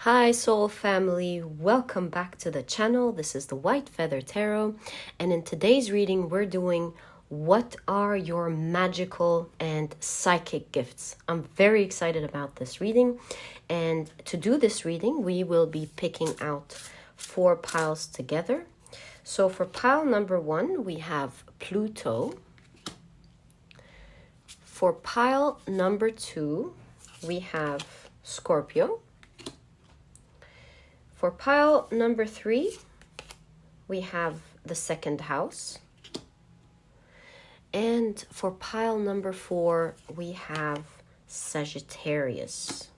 Hi soul family, welcome back to the channel. This is the White Feather Tarot, and in today's reading we're doing what are your magical and psychic gifts. I'm very excited about this reading, and to do this reading we will be picking out 4 piles together. So for pile number 1 we have Pluto. For pile number 2 we have Scorpio. For pile number 3, we have the second house. And for pile number 4, we have Sagittarius.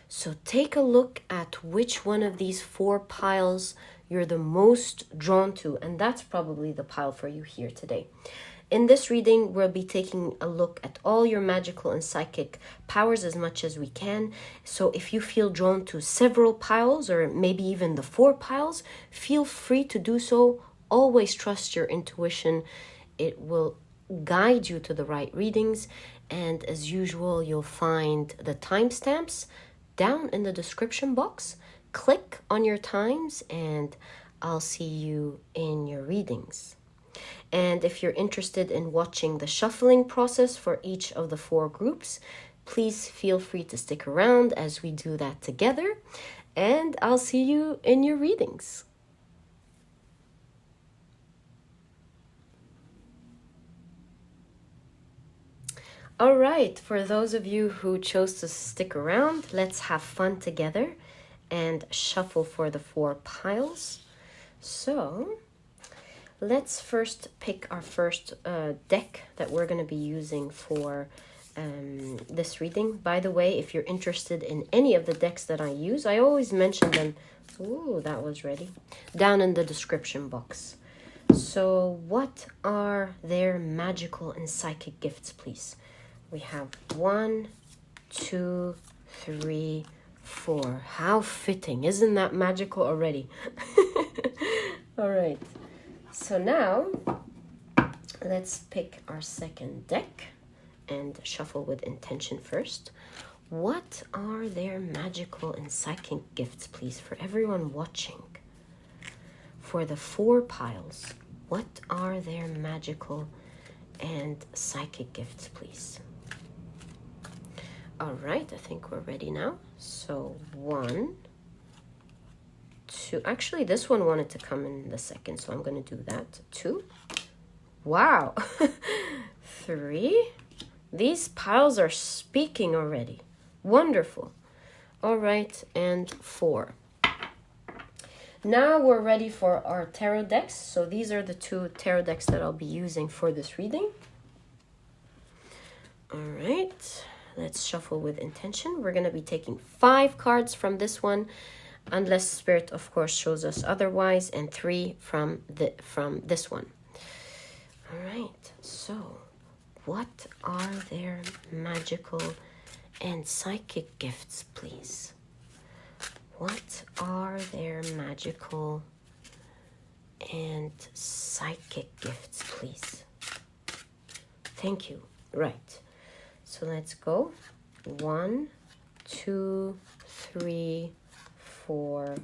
So take a look at which one of these 4 piles you're the most drawn to, and that's probably the pile for you here today. In this reading, we'll be taking a look at all your magical and psychic powers as much as we can. So if you feel drawn to several piles or maybe even the 4 piles, feel free to do so. Always trust your intuition. It will guide you to the right readings. And as usual, you'll find the timestamps down in the description box. Click on your times and I'll see you in your readings. And if you're interested in watching the shuffling process for each of the 4 groups, please feel free to stick around as we do that together. And I'll see you in your readings. All right, for those of you who chose to stick around, let's have fun together and shuffle for the 4 piles. So let's first pick our first deck that we're going to be using for this reading. By the way, if you're interested in any of the decks that I use, I always mention them. Ooh, that was ready. Down in the description box. So what are their magical and psychic gifts, please? We have 1, 2, 3, 4. How fitting. Isn't that magical already? All right. So now, let's pick our second deck and shuffle with intention first. What are their magical and psychic gifts, please, for everyone watching? For the 4 piles, what are their magical and psychic gifts, please? All right, I think we're ready now. So 1, 2, actually this one wanted to come in the second, so I'm going to do that. 2, wow. 3, these piles are speaking already. Wonderful. All right, and 4. Now we're ready for our tarot decks. So these are the 2 tarot decks that I'll be using for this reading. All right, let's shuffle with intention. We're going to be taking 5 cards from this one, unless Spirit, of course, shows us otherwise, and 3 from this one. All right, so what are their magical and psychic gifts, please? What are their magical and psychic gifts, please? Thank you. Right. So let's go. 1, 2, 3, 4,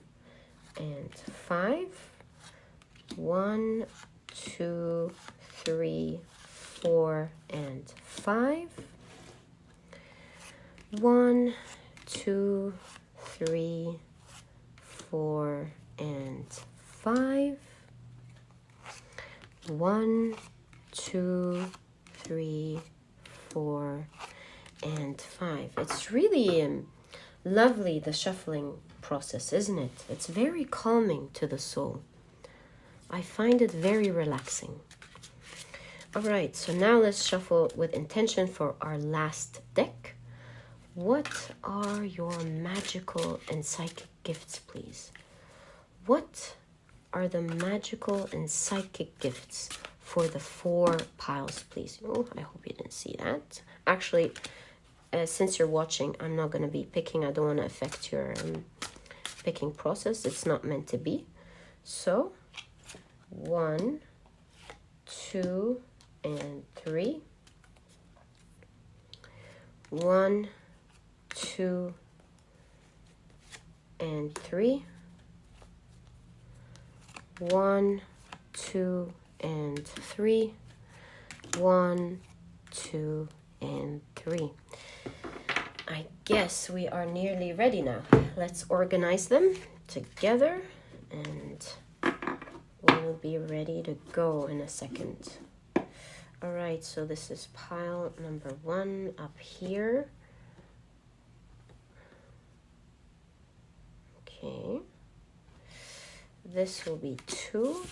and 5. 1, 2, 3, 4, and 5. 1, 2, 3, 4, and 5. 1, 2, 3, 4, and 5. It's really lovely, the shuffling process, isn't it? It's very calming to the soul. I find it very relaxing. All right, so now let's shuffle with intention for our last deck. What are your magical and psychic gifts, please? What are the magical and psychic gifts for the 4 piles, please? Oh, I hope you didn't see that. Actually, since you're watching, I'm not going to be picking. I don't want to affect your picking process. It's not meant to be. So 1, 2, and 3. 1, 2, and 3. 1, 2, and 3. 1, 2, and 3. I guess we are nearly ready now. Let's organize them together and we'll be ready to go in a second. All right, so this is pile number 1 up here. Okay. This will be 2.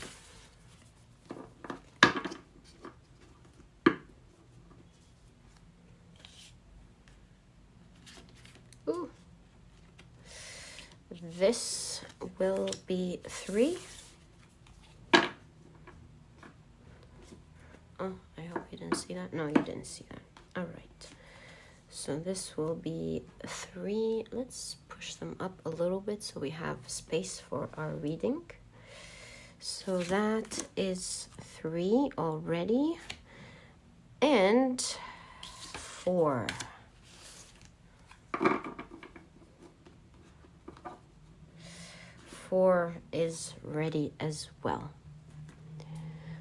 Ooh. This will be 3. Oh, I hope you didn't see that. No, you didn't see that. All right. So this will be 3. Let's push them up a little bit so we have space for our reading. So that is 3 already. And 4. 4 is ready as well.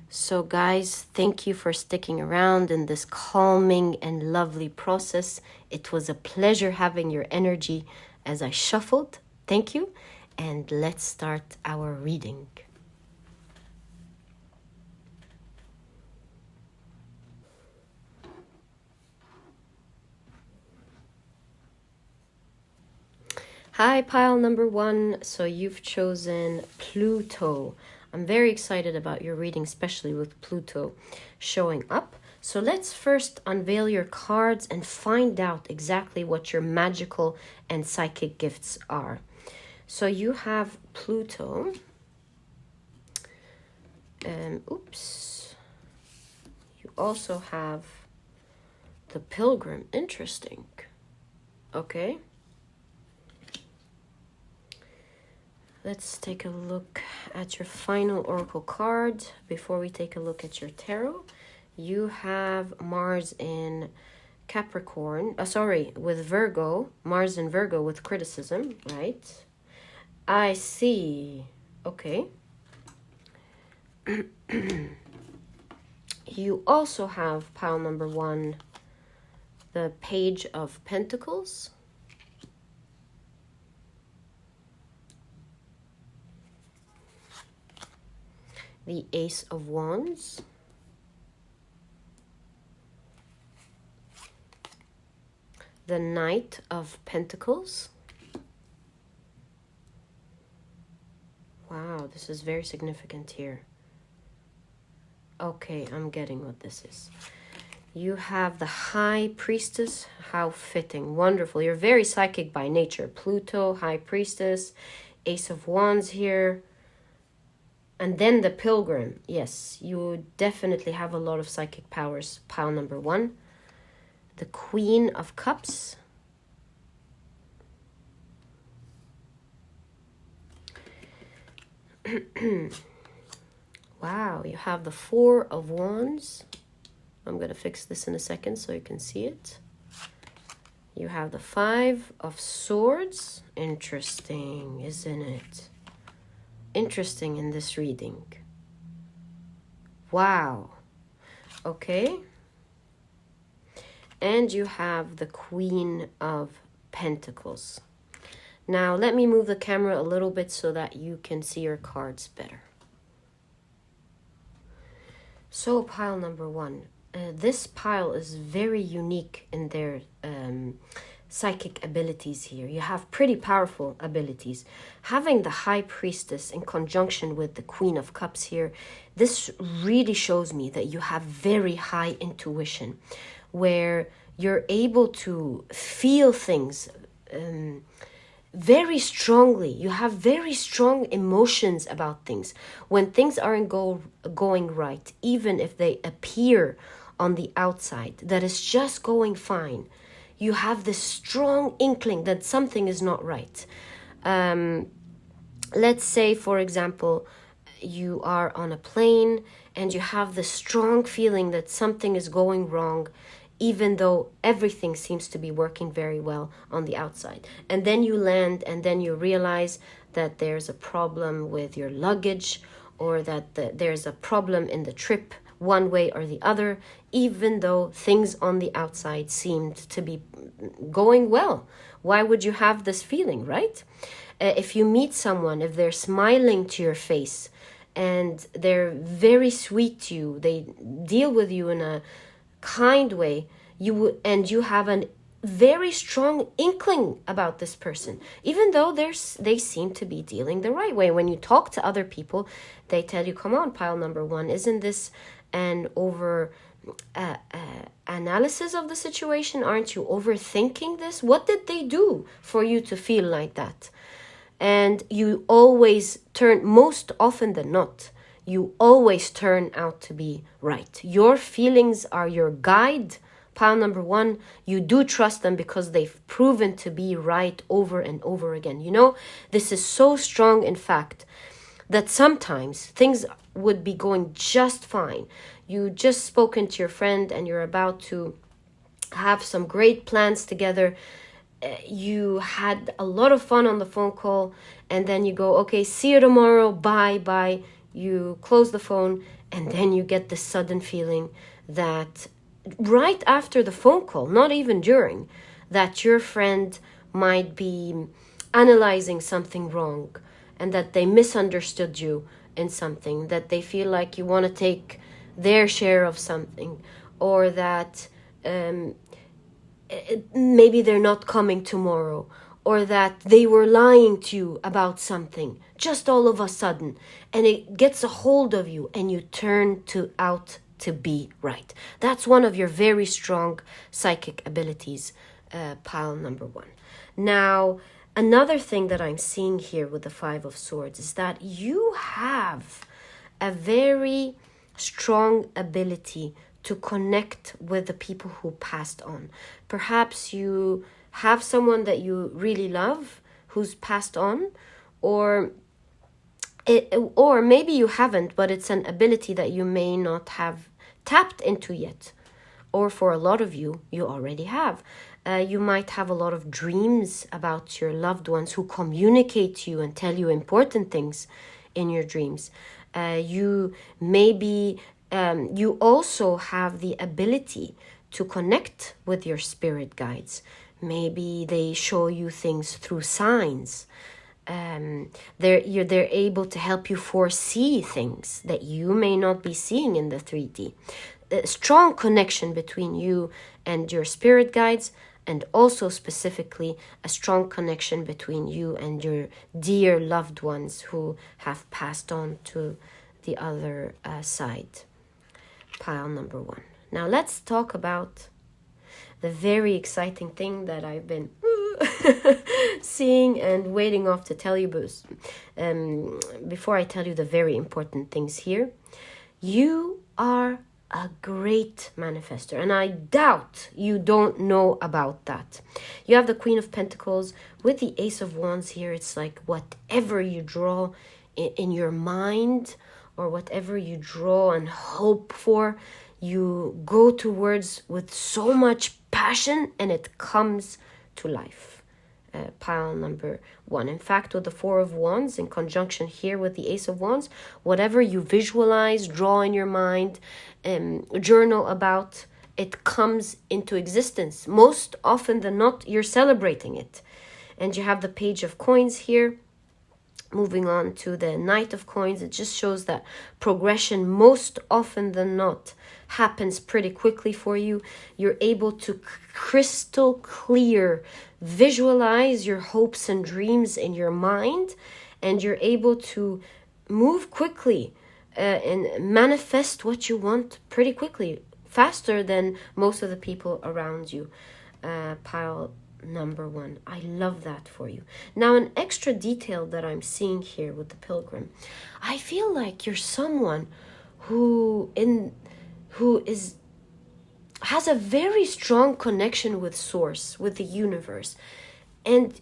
So guys, thank you for sticking around in this calming and lovely process. It was a pleasure having your energy as I shuffled. Thank you. And let's start our reading. Hi, pile number 1. So you've chosen Pluto. I'm very excited about your reading, especially with Pluto showing up. So let's first unveil your cards and find out exactly what your magical and psychic gifts are. So you have Pluto. Oops. You also have the Pilgrim. Interesting. Okay. Let's take a look at your final oracle card before we take a look at your tarot. You have Mars in Capricorn, with Virgo, Mars in Virgo with criticism, right? I see. Okay. You also have pile number 1, the Page of Pentacles. The Ace of Wands. The Knight of Pentacles. Wow, this is very significant here. Okay, I'm getting what this is. You have the High Priestess. How fitting. Wonderful. You're very psychic by nature. Pluto, High Priestess, Ace of Wands here. And then the Pilgrim. Yes, you definitely have a lot of psychic powers. Pile number 1. The Queen of Cups. Wow, you have the Four of Wands. I'm going to fix this in a second so you can see it. You have the Five of Swords. Interesting, isn't it? Interesting in this reading. Wow. Okay. And you have the Queen of Pentacles. Now let me move the camera a little bit so that you can see your cards better. So pile number 1. This pile is very unique in their psychic abilities here. You have pretty powerful abilities. Having the High Priestess in conjunction with the Queen of Cups here, this really shows me that you have very high intuition, where you're able to feel things very strongly. You have very strong emotions about things. When things aren't going right, even if they appear on the outside that is just going fine, you have this strong inkling that something is not right. Let's say, for example, you are on a plane and you have this strong feeling that something is going wrong even though everything seems to be working very well on the outside. And then you land, and then you realize that there's a problem with your luggage, or that there's a problem in the trip, one way or the other, even though things on the outside seemed to be going well. Why would you have this feeling, right? If you meet someone, if they're smiling to your face and they're very sweet to you, they deal with you in a kind way, and you have a very strong inkling about this person, even though they seem to be dealing the right way. When you talk to other people, they tell you, come on, pile number one, isn't this an over analysis of the situation? Aren't you overthinking this? What did they do for you to feel like that? And you always turn, most often than not, you always turn out to be right. Your feelings are your guide. Pile number one, you do trust them because they've proven to be right over and over again. You know, this is so strong, in fact, that sometimes things would be going just fine. You just spoken to your friend and you're about to have some great plans together. You had a lot of fun on the phone call, and then you go, okay, see you tomorrow, bye. You close the phone, and then you get this sudden feeling that right after the phone call, not even during, that your friend might be analyzing something wrong, and that they misunderstood you in something, that they feel like you want to take their share of something, or that maybe they're not coming tomorrow, or that they were lying to you about something just all of a sudden, and it gets a hold of you and you turn out to be right. That's one of your very strong psychic abilities, pile number one. Now, another thing that I'm seeing here with the Five of Swords is that you have a very strong ability to connect with the people who passed on. Perhaps you have someone that you really love who's passed on, or maybe you haven't, but it's an ability that you may not have tapped into yet. Or for a lot of you, you already have. You might have a lot of dreams about your loved ones who communicate to you and tell you important things in your dreams. You also have the ability to connect with your spirit guides. Maybe they show you things through signs. They're able to help you foresee things that you may not be seeing in the 3D. A strong connection between you and your spirit guides, and also specifically a strong connection between you and your dear loved ones who have passed on to the other side. Pile number one. Now let's talk about the very exciting thing that I've been seeing and waiting off to tell you. Before I tell you the very important things here, you are a great manifestor, and I doubt you don't know about that. You have the Queen of Pentacles with the Ace of Wands here. It's like whatever you draw in your mind, or whatever you draw and hope for, you go towards with so much passion, and it comes to life. Pile number one. In fact, with the Four of Wands in conjunction here with the Ace of Wands, whatever you visualize, draw in your mind, journal about, it comes into existence. Most often than not, you're celebrating it. And you have the Page of Coins here. Moving on to the Knight of Coins, it just shows that progression most often than not happens pretty quickly for you. You're able to crystal clear visualize your hopes and dreams in your mind, and you're able to move quickly and manifest what you want pretty quickly, faster than most of the people around you. Pile number one. I love that for you. Now, an extra detail that I'm seeing here with the Pilgrim, I feel like you're someone who has a very strong connection with Source, with the universe, and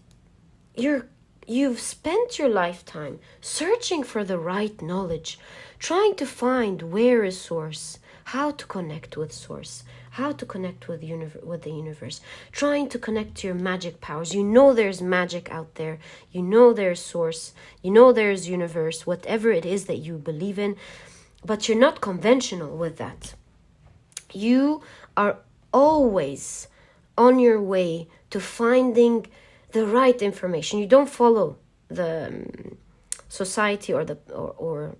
you've spent your lifetime searching for the right knowledge, trying to find where is Source, how to connect with Source, how to connect with the universe, trying to connect to your magic powers. You know there's magic out there. You know there's source. You know there's universe, whatever it is that you believe in. But you're not conventional with that. You are always on your way to finding the right information. You don't follow the society or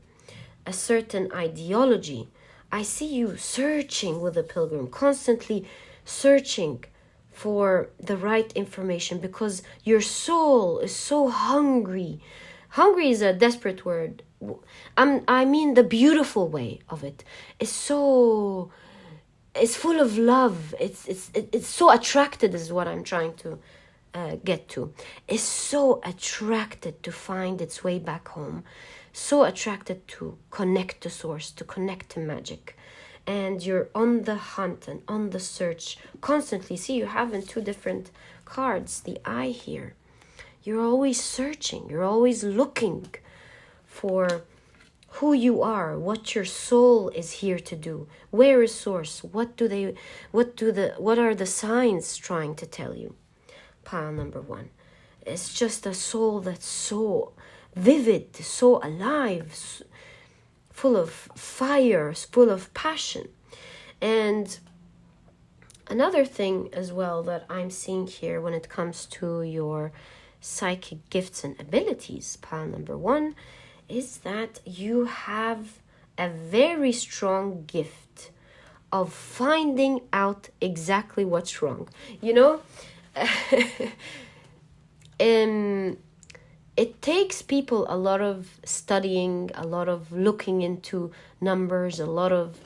a certain ideology. I see you searching with a pilgrim, constantly searching for the right information because your soul is so hungry. Hungry is a desperate word. I mean the beautiful way of it. It's full of love. It's so attracted is what I'm trying to get to. It's so attracted to find its way back home. So attracted to connect to source, to connect to magic. And you're on the hunt and on the search constantly. See, you have in two different cards the eye here. You're always searching. You're always looking for who you are, what your soul is here to do. Where is source? What are the signs trying to tell you? Pile number 1. It's just a soul that's so vivid, so alive, full of fire, full of passion. And another thing as well that I'm seeing here when it comes to your psychic gifts and abilities, pile number 1, is that you have a very strong gift of finding out exactly what's wrong. You know, it takes people a lot of studying, a lot of looking into numbers, a lot of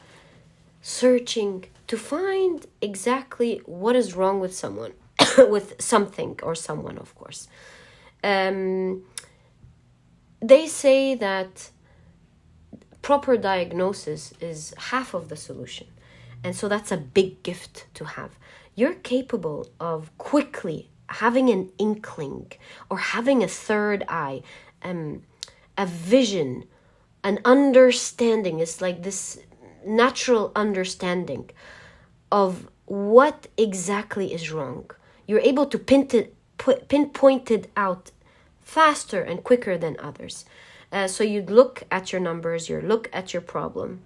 searching to find exactly what is wrong with someone, with something or someone, of course. They say that proper diagnosis is half of the solution. And so that's a big gift to have. You're capable of quickly having an inkling or having a third eye, a vision, an understanding. It's like this natural understanding of what exactly is wrong. You're able to pinpoint it out faster and quicker than others. So you'd look at your numbers, you look at your problem,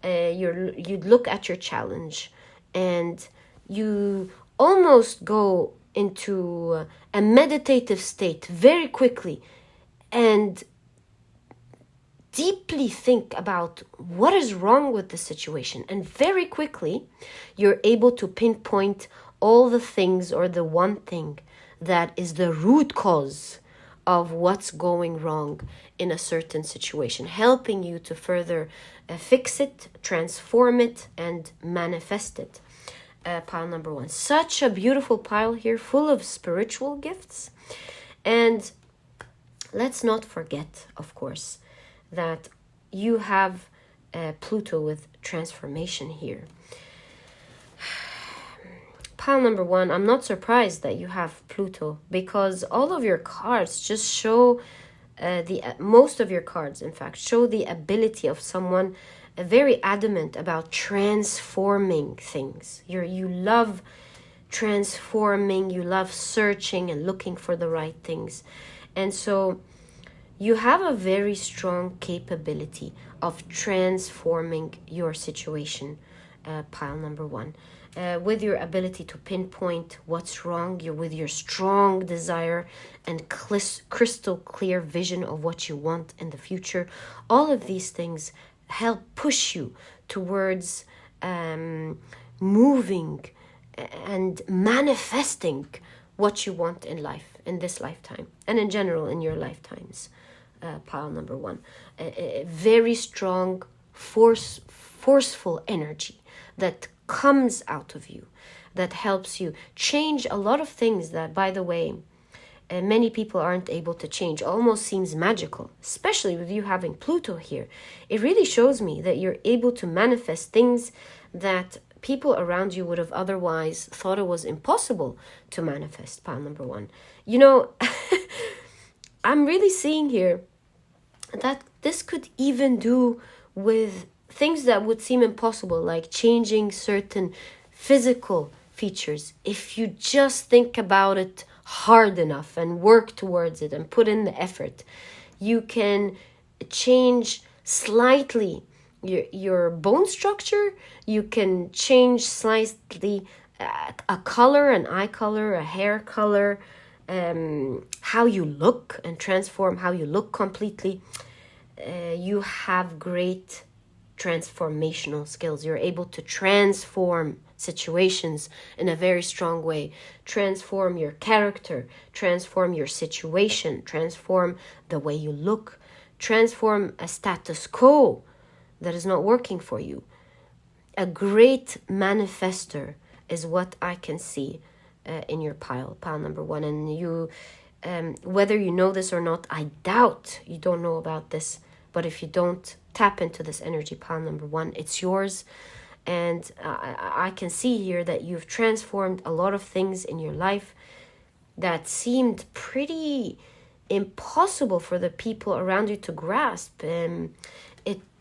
you'd look at your challenge, and you almost go into a meditative state very quickly and deeply think about what is wrong with the situation. And very quickly, you're able to pinpoint all the things or the one thing that is the root cause of what's going wrong in a certain situation, helping you to further fix it, transform it, and manifest it. Pile number 1. Such a beautiful pile here, full of spiritual gifts. And let's not forget, of course, that you have Pluto with transformation here. Pile number 1, I'm not surprised that you have Pluto, because all of your cards just show, most of your cards, in fact, show the ability of someone very adamant about transforming things. You love transforming, you love searching and looking for the right things. And so you have a very strong capability of transforming your situation, pile number 1. With your ability to pinpoint what's wrong, with your strong desire and crystal clear vision of what you want in the future. All of these things help push you towards moving and manifesting what you want in life, in this lifetime, and in general in your lifetimes. Pile number 1. A very strong, forceful energy that comes out of you, that helps you change a lot of things that, by the way, many people aren't able to change. Almost seems magical, especially with you having Pluto here. It really shows me that you're able to manifest things that people around you would have otherwise thought it was impossible to manifest. Pile number 1. You know, I'm really seeing here that this could even do with things that would seem impossible, like changing certain physical features. If you just think about it hard enough and work towards it and put in the effort, you can change slightly your bone structure. You can change slightly a color, an eye color, a hair color, how you look, and transform how you look completely. You have great transformational skills. You're able to transform situations in a very strong way, transform your character, transform your situation, transform the way you look, transform a status quo that is not working for you. A great manifester is what I can see in your pile number 1. And you, whether you know this or not, I doubt you don't know about this, but if you don't, tap into this energy, pile number 1. It's yours. And I can see here that you've transformed a lot of things in your life that seemed pretty impossible for the people around you to grasp.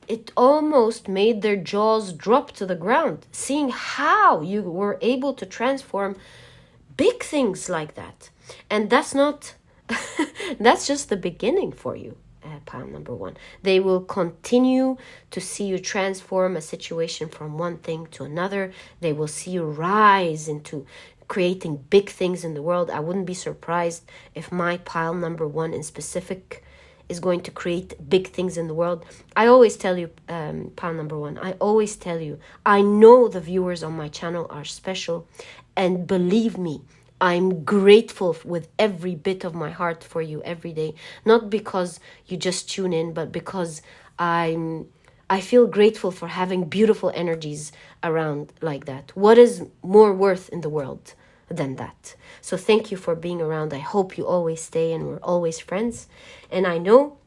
It almost made their jaws drop to the ground, seeing how you were able to transform big things like that. And that's not, that's just the beginning for you. Pile number 1. They will continue to see you transform a situation from one thing to another. They will see you rise into creating big things in the world. I wouldn't be surprised if my pile number 1 in specific is going to create big things in the world. I always tell you, pile number 1, I always tell you, I know the viewers on my channel are special, and believe me, I'm grateful with every bit of my heart for you every day. Not because you just tune in, but because I feel grateful for having beautiful energies around like that. What is more worth in the world than that? So thank you for being around. I hope you always stay and we're always friends. And I know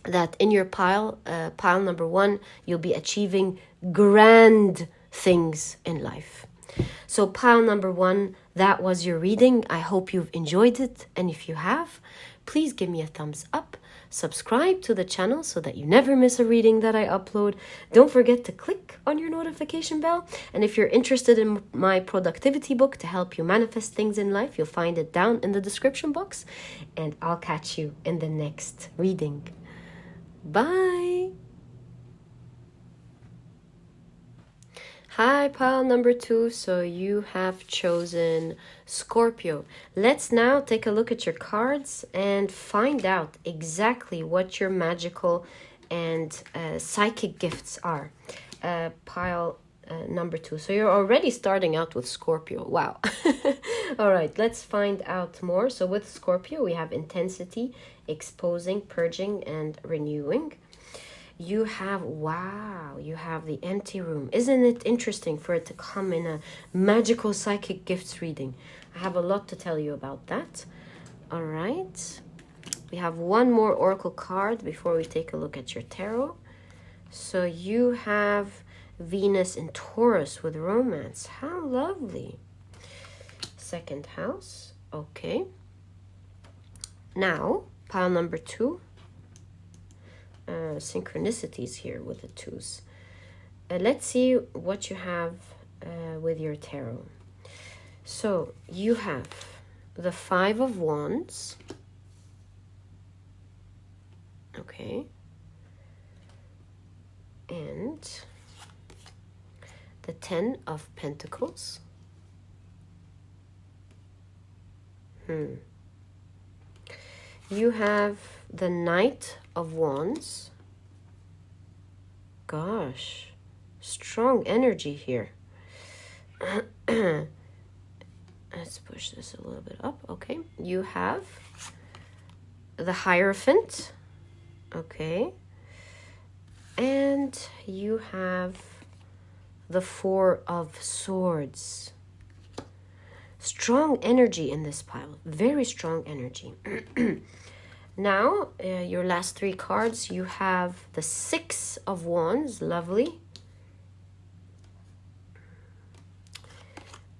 that in your pile number 1, you'll be achieving grand things in life. So pile number 1, that was your reading. I hope you've enjoyed it. And if you have, please give me a thumbs up. Subscribe to the channel so that you never miss a reading that I upload. Don't forget to click on your notification bell. And if you're interested in my productivity book to help you manifest things in life, you'll find it down in the description box. And I'll catch you in the next reading. Bye. Hi, pile number 2. So you have chosen Scorpio. Let's now take a look at your cards and find out exactly what your magical and psychic gifts are. Pile number 2. So you're already starting out with Scorpio. Wow. All right, let's find out more. So with Scorpio, we have intensity, exposing, purging, and renewing. You have, wow, you have the empty room. Isn't it interesting for it to come in a magical psychic gifts reading? I have a lot to tell you about that. All right. We have one more oracle card before we take a look at your tarot. So you have Venus in Taurus with romance. How lovely. Second house. Okay. Now, pile number 2. Synchronicities here with the 2s. Let's see what you have with your tarot. So you have the 5 of Wands. Okay. And the 10 of Pentacles. You have the Knight of Wands. Gosh, strong energy here. Let's push this a little bit up. Okay, you have the Hierophant. Okay, and you have the 4 of Swords. Strong energy in this pile. Very strong energy. Now, your last 3 cards, you have the 6 of Wands. Lovely.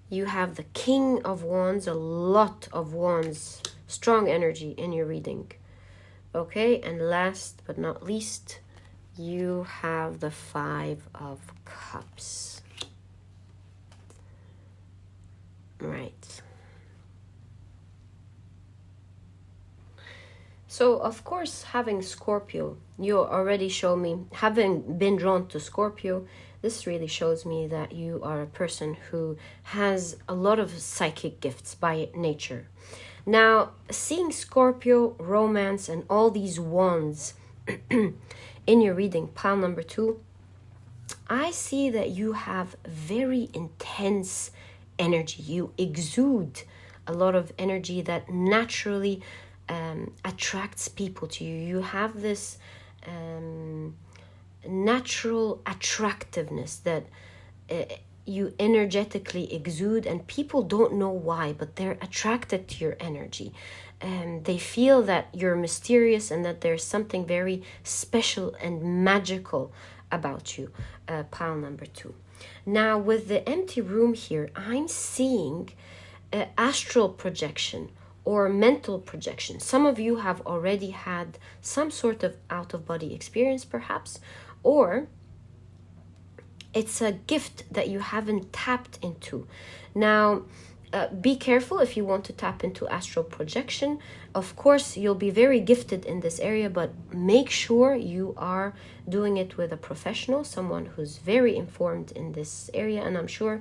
You have the King of Wands. A lot of Wands. Strong energy in your reading. Okay, and last but not least, you have the 5 of Cups. Right. So, of course, having Scorpio, you already show me, having been drawn to Scorpio, this really shows me that you are a person who has a lot of psychic gifts by nature. Now, seeing Scorpio, romance, and all these wands in your reading, pile number 2, I see that you have very intense energy. You exude a lot of energy that naturally attracts people to you. You have this natural attractiveness that you energetically exude, and people don't know why, but they're attracted to your energy. They feel that you're mysterious and that there's something very special and magical about you, pile number 2. Now, with the empty room here, I'm seeing astral projection or mental projection. Some of you have already had some sort of out-of-body experience, perhaps, or it's a gift that you haven't tapped into. Now, be careful if you want to tap into astral projection. Of course, you'll be very gifted in this area, but make sure you are doing it with a professional, someone who's very informed in this area, and I'm sure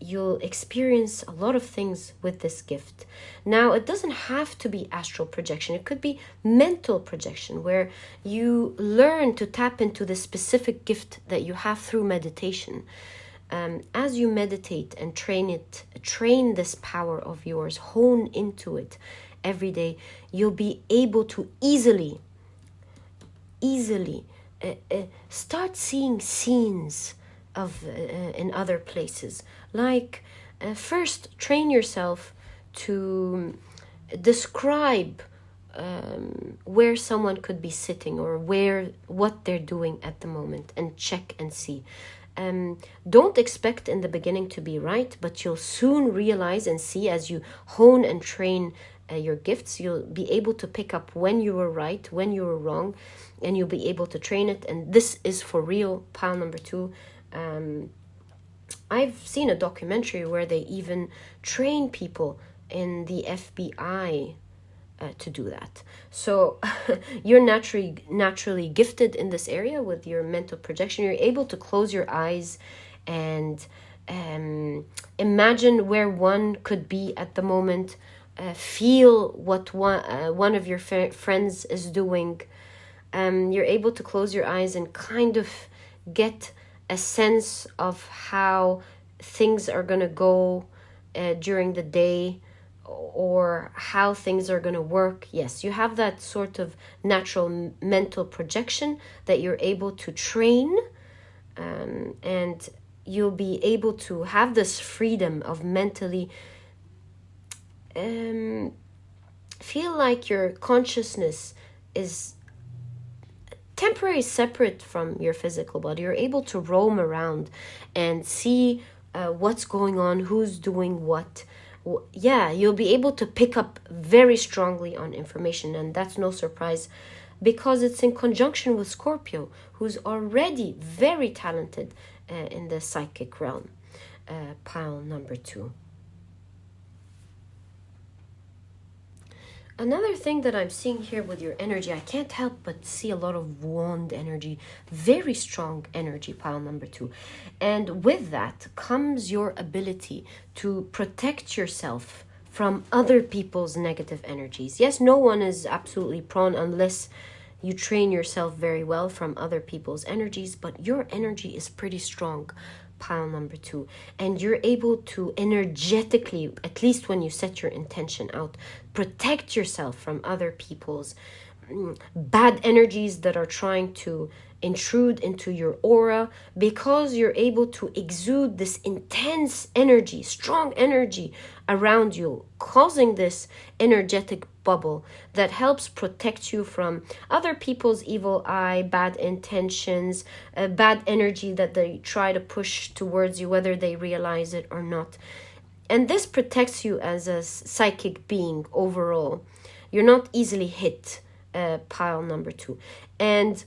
you'll experience a lot of things with this gift. Now, it doesn't have to be astral projection. It could be mental projection, where you learn to tap into the specific gift that you have through meditation. As you meditate and train this power of yours, hone into it every day, you'll be able to easily start seeing scenes of in other places. Like, first train yourself to describe where someone could be sitting, or what they're doing at the moment, and check and see. Don't expect in the beginning to be right, but you'll soon realize and see as you hone and train your gifts. You'll be able to pick up when you were right, when you were wrong, and you'll be able to train it. And this is for real, pile number 2. I've seen a documentary where they even train people in the FBI to do that. So you're naturally gifted in this area with your mental projection. You're able to close your eyes and imagine where one could be at the moment, feel what one of your friends is doing. You're able to close your eyes and kind of get a sense of how things are going to go during the day, or how things are going to work. Yes, you have that sort of natural mental projection that you're able to train, and you'll be able to have this freedom of mentally feel like your consciousness is temporarily separate from your physical body. You're able to roam around and see what's going on, who's doing what. Yeah, you'll be able to pick up very strongly on information, and that's no surprise because it's in conjunction with Scorpio, who's already very talented in the psychic realm. Pile number 2. Another thing that I'm seeing here with your energy, I can't help but see a lot of wand energy, very strong energy, pile number 2. And with that comes your ability to protect yourself from other people's negative energies. Yes, no one is absolutely prone unless you train yourself very well from other people's energies, but your energy is pretty strong, pile number 2, and you're able to energetically, at least when you set your intention out, protect yourself from other people's bad energies that are trying to intrude into your aura, because you're able to exude this intense energy, strong energy around you, causing this energetic bubble that helps protect you from other people's evil eye, bad intentions, bad energy that they try to push towards you, whether they realize it or not. And this protects you as a psychic being overall. You're not easily hit, pile number 2. And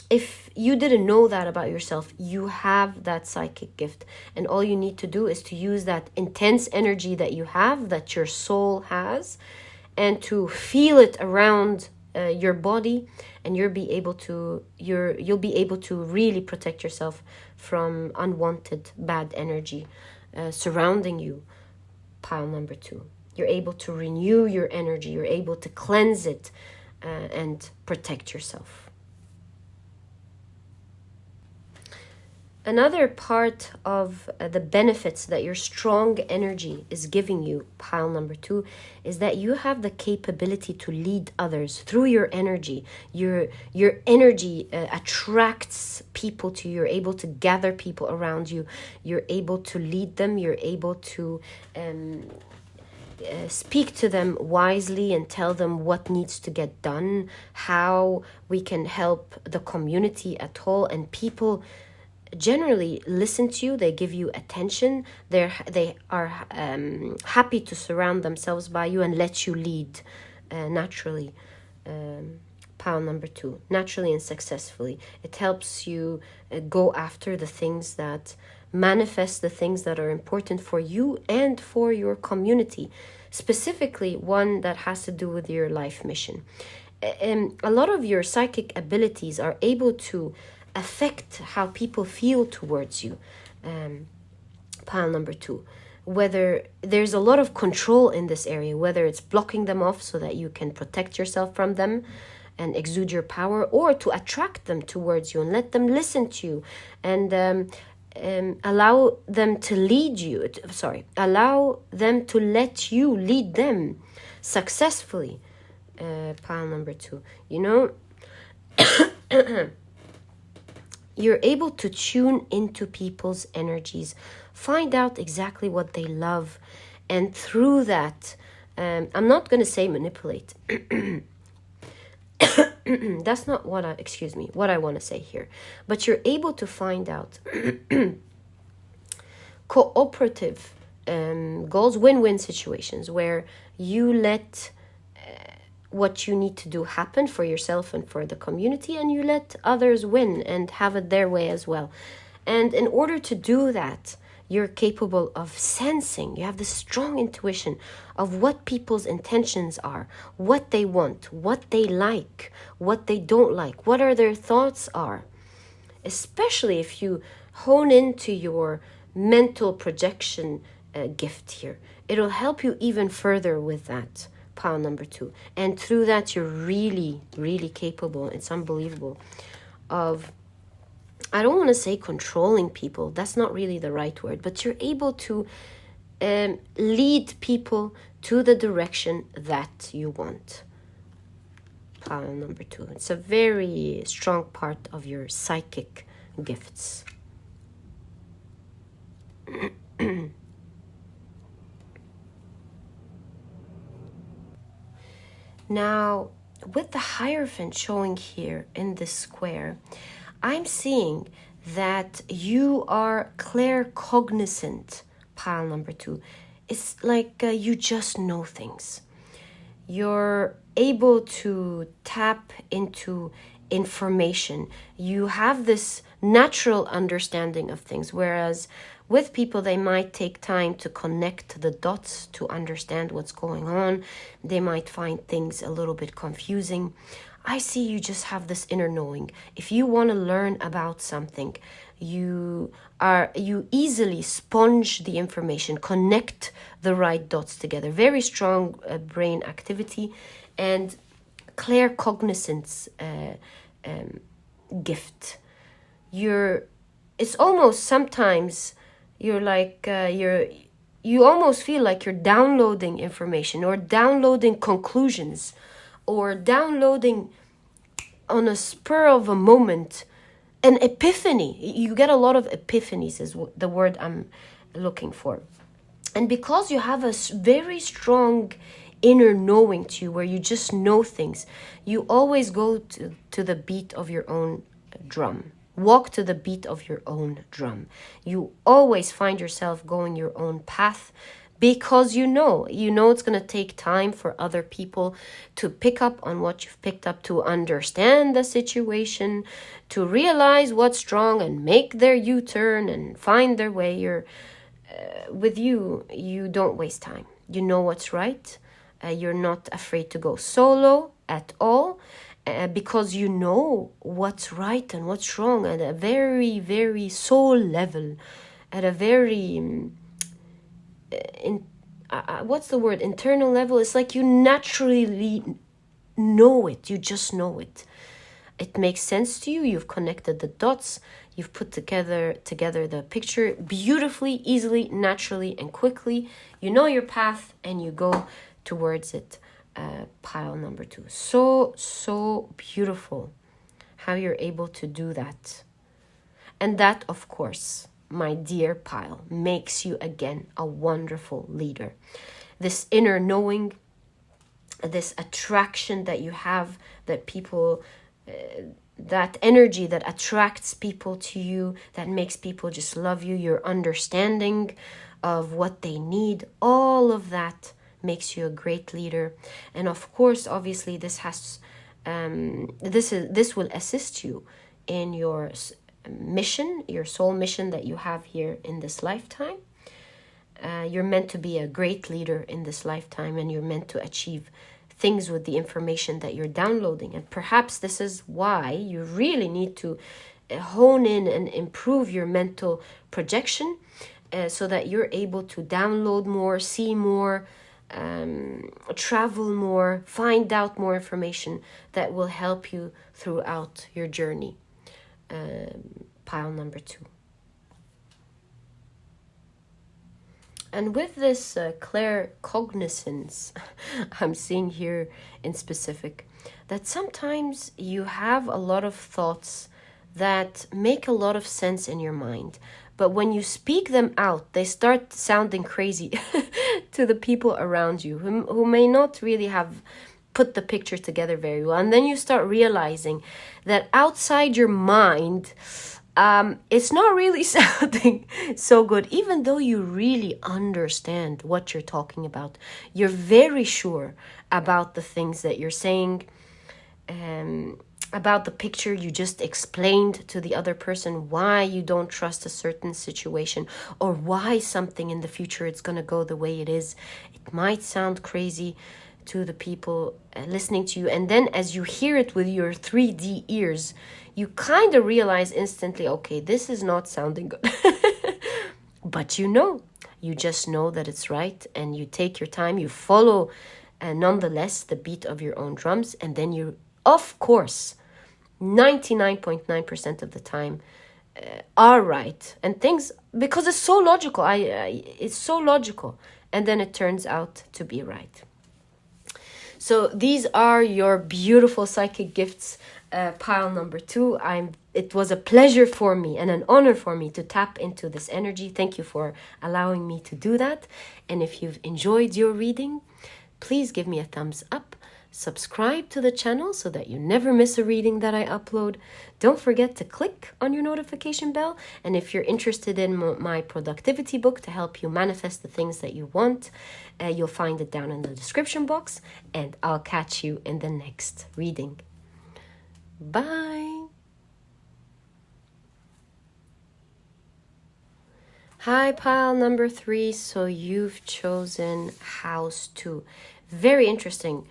if you didn't know that about yourself, you have that psychic gift, and all you need to do is to use that intense energy that you have, that your soul has, and to feel it around your body, and you'll be able to really protect yourself from unwanted bad energy surrounding you. Pile number 2. You're able to renew your energy. You're able to cleanse it and protect yourself. Another part of the benefits that your strong energy is giving you, pile number 2, is that you have the capability to lead others through your energy. Your energy attracts people to you. You're able to gather people around you. You're able to lead them. You're able to speak to them wisely and tell them what needs to get done, how we can help the community at all, and people generally listen to you. They give you attention. They are happy to surround themselves by you and let you lead naturally. Pile number 2, naturally and successfully. It helps you go after the things that manifest, the things that are important for you and for your community, specifically one that has to do with your life mission. A lot of your psychic abilities are able to affect how people feel towards you. Pile number 2. Whether there's a lot of control in this area, whether it's blocking them off so that you can protect yourself from them and exude your power, or to attract them towards you and let them listen to you and allow them to lead you. Allow them to let you lead them successfully. Pile number 2. You know, you're able to tune into people's energies, find out exactly what they love, and through that, I'm not going to say manipulate. That's not what I want to say here. But you're able to find out cooperative goals, win-win situations where you let what you need to do happen for yourself and for the community, and you let others win and have it their way as well. And in order to do that, you're capable of sensing. You have this strong intuition of what people's intentions are, what they want, what they like, what they don't like, what are their thoughts are. Especially if you hone into your mental projection gift here. It'll help you even further with that. Pile number 2, and through that you're really, really capable, it's unbelievable, of, I don't want to say controlling people, that's not really the right word, but you're able to lead people to the direction that you want. Pile number 2, it's a very strong part of your psychic gifts. Now, with the Hierophant showing here in this square, I'm seeing that you are claircognizant, pile number 2. It's like you just know things. You're able to tap into information. You have this natural understanding of things, whereas with people, they might take time to connect the dots to understand what's going on. They might find things a little bit confusing. I see you just have this inner knowing. If you want to learn about something, you easily sponge the information, connect the right dots together. Very strong brain activity and claircognizance gift. It's almost sometimes you're like you almost feel like you're downloading information or downloading conclusions or downloading on a spur of a moment an epiphany. You get a lot of epiphanies is the word I'm looking for. And because you have a very strong inner knowing to you where you just know things, you always go to the beat of your own drum. Walk to the beat of your own drum. You always find yourself going your own path because you know it's going to take time for other people to pick up on what you've picked up, to understand the situation, to realize what's wrong and make their U-turn and find their way. With you don't waste time. You know what's right. You're not afraid to go solo at all, because you know what's right and what's wrong at a very, very soul level, at a very what's the word, internal level. It's like you naturally know it. You just know it. It makes sense to you. You've connected the dots. You've put together the picture beautifully, easily, naturally, and quickly. You know your path and you go towards it. Pile number 2. So beautiful how you're able to do that. And that, of course, my dear pile, makes you again a wonderful leader. This inner knowing, this attraction that you have, that people, that energy that attracts people to you, that makes people just love you, your understanding of what they need, all of that makes you a great leader. And of course, obviously, this will assist you in your mission, your soul mission that you have here in this lifetime. You're meant to be a great leader in this lifetime, and you're meant to achieve things with the information that you're downloading. And perhaps this is why you really need to hone in and improve your mental projection, so that you're able to download more, see more, travel more, find out more information that will help you throughout your journey. Pile number 2. And with this claircognizance, I'm seeing here in specific that sometimes you have a lot of thoughts that make a lot of sense in your mind, but when you speak them out, they start sounding crazy to the people around you who may not really have put the picture together very well. And then you start realizing that outside your mind, it's not really sounding so good, even though you really understand what you're talking about. You're very sure about the things that you're saying, about the picture you just explained to the other person, why you don't trust a certain situation, or why something in the future it's going to go the way it is. It might sound crazy to the people listening to you, and then as you hear it with your 3D ears, you kind of realize instantly, okay, this is not sounding good. But you just know that it's right, and you take your time, you follow nonetheless the beat of your own drums, and then you, of course, 99.9% of the time are right, and things, because it's so logical, it's so logical, and then it turns out to be right. So these are your beautiful psychic gifts, pile number 2. It was a pleasure for me and an honor for me to tap into this energy. Thank you for allowing me to do that. And if you've enjoyed your reading, please give me a thumbs up. Subscribe to the channel so that you never miss a reading that I upload. Don't forget to click on your notification bell. And if you're interested in my productivity book to help you manifest the things that you want, you'll find it down in the description box. And I'll catch you in the next reading. Bye. Hi, pile number 3. So you've chosen house 2. Very interesting.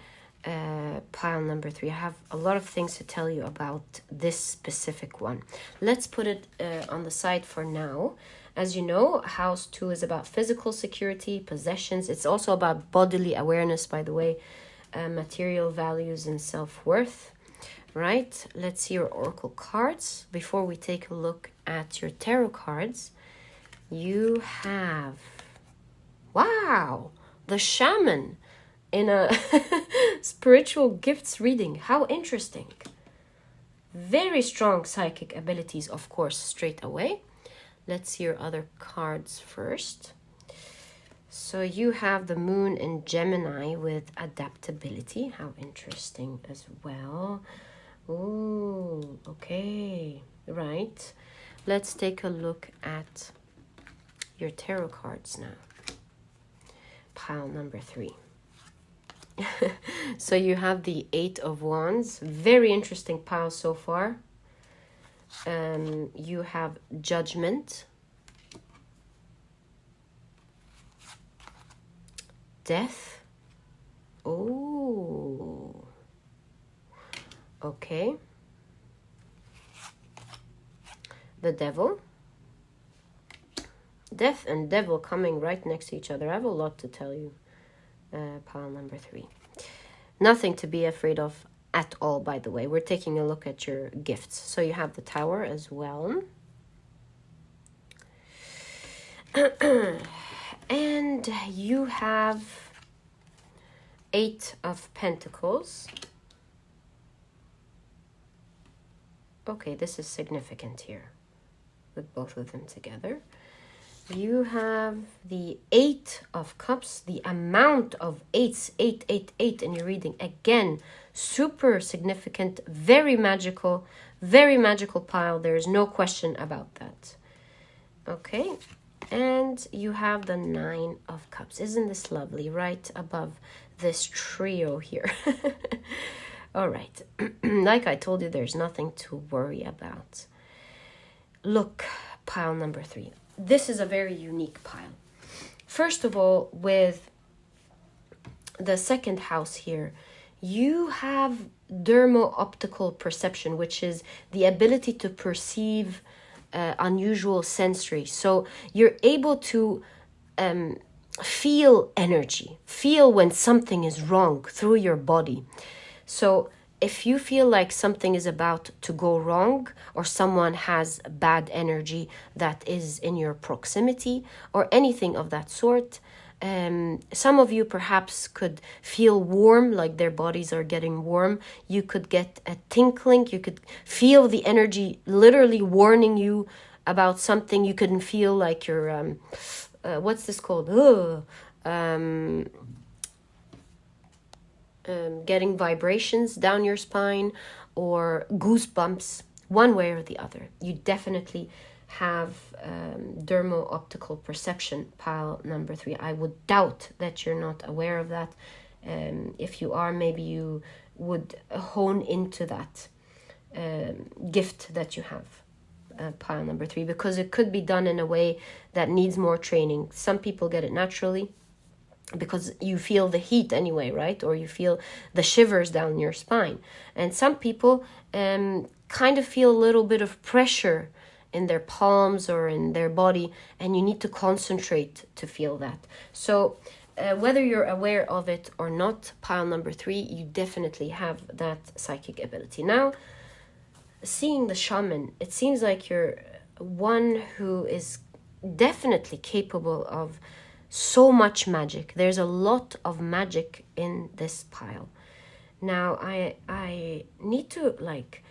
Pile number 3. I have a lot of things to tell you about this specific one. Let's put it on the side for now. As you know, house 2 is about physical security, possessions. It's also about bodily awareness, by the way, material values and self-worth. Right? Let's see your oracle cards. Before we take a look at your tarot cards, you have, wow, the shaman in a spiritual gifts reading. How interesting. Very strong psychic abilities, of course, straight away. Let's see your other cards first. So you have the moon in Gemini with adaptability. How interesting as well. Oh, okay. Right. Let's take a look at your tarot cards now. pile number 3. So you have the 8 of Wands. Very interesting pile so far. You have Judgment, Death. Oh, okay. The Devil. Death and Devil coming right next to each other. I have a lot to tell you. Pile number 3. Nothing to be afraid of at all, by the way. We're taking a look at your gifts. So you have the Tower as well. And you have 8 of Pentacles. Okay, this is significant here with both of them together. You have the 8 of Cups, the amount of 8s, 8, 8, 8 in your reading. Again, super significant, very magical pile. There's no question about that. Okay, and you have the 9 of Cups. Isn't this lovely? Right above this trio here. All right, like I told you, there's nothing to worry about. Look, pile number 3. This is a very unique pile. First of all, with the second house here, you have dermo-optical perception, which is the ability to perceive unusual sensory. So you're able to feel energy, feel when something is wrong through your body. So if you feel like something is about to go wrong, or someone has bad energy that is in your proximity, or anything of that sort, some of you perhaps could feel warm, like their bodies are getting warm. You could get a tinkling. You could feel the energy literally warning you about something. You couldn't feel like you're, what's this called? Getting vibrations down your spine or goosebumps, one way or the other. You definitely have dermo-optical perception, pile number 3. I would doubt that you're not aware of that. If you are, maybe you would hone into that gift that you have, pile number 3, because it could be done in a way that needs more training. Some people get it naturally, because you feel the heat anyway, right? Or you feel the shivers down your spine. And some people kind of feel a little bit of pressure in their palms or in their body, and you need to concentrate to feel that. So whether you're aware of it or not, pile number 3, you definitely have that psychic ability. Now, seeing the shaman, it seems like you're one who is definitely capable of so much magic. There's a lot of magic in this pile. Now, I need to, like,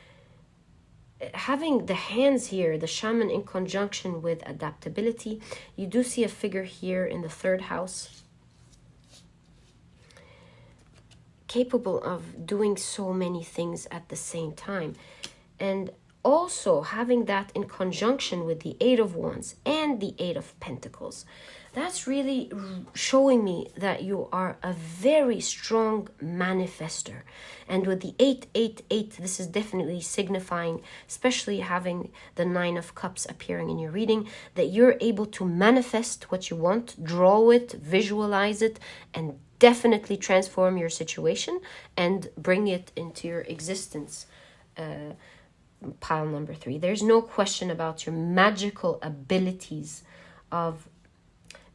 having the hands here, the shaman in conjunction with adaptability. You do see a figure here in the 3rd house, capable of doing so many things at the same time. And also having that in conjunction with the 8 of Wands and the 8 of Pentacles. That's really showing me that you are a very strong manifester. And with the 888, this is definitely signifying, especially having the 9 of Cups appearing in your reading, that you're able to manifest what you want, draw it, visualize it, and definitely transform your situation and bring it into your existence. Pile number 3. There's no question about your magical abilities of